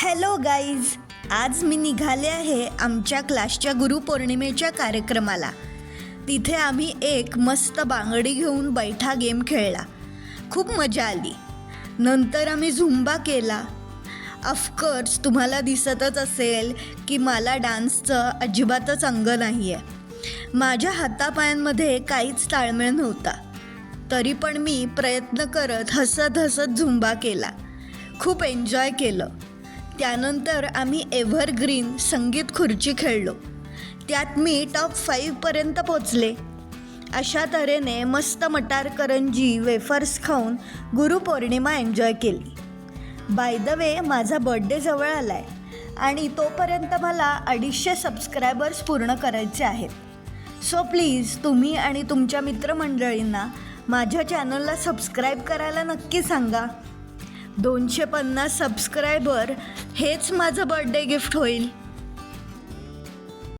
Hello guys, आज मी निघाले आहे आमच्या क्लासच्या गुरुपौर्णिमेच्या कार्यक्रमाला. तिथे आम्ही एक मस्त बांगडी घेऊन बैठा गेम खेळला. खूप मजा आली. नंतर आम्ही झुंबा केला. ऑफकोर्स तुम्हाला दिसतच असेल की मला डान्सचं अजिबातच अंग नाही आहे. माझ्या हातापायांमध्ये काहीच ताळमेळ नव्हता. तरी पण मी प्रयत्न करत हसत हसत झुंबा केला. खूप एन्जॉय केलं. त्यानंतर आम्ही एव्हरग्रीन संगीत खुर्ची खेळलो. त्यात मी टॉप 5पर्यंत पोचले. अशा तऱ्हेने मस्त मटार करंजी वेफर्स खाऊन गुरुपौर्णिमा एन्जॉय केली. बाय द वे, माझा बर्थडे जवळ आला आहे आणि तोपर्यंत मला 250 सबस्क्रायबर्स पूर्ण करायचे आहेत. सो प्लीज तुम्ही आणि तुमच्या मित्रमंडळींना माझ्या चॅनलला सबस्क्राईब करायला नक्की सांगा. 250 सबस्क्रायबर हेच माझं बर्थडे गिफ्ट होईल.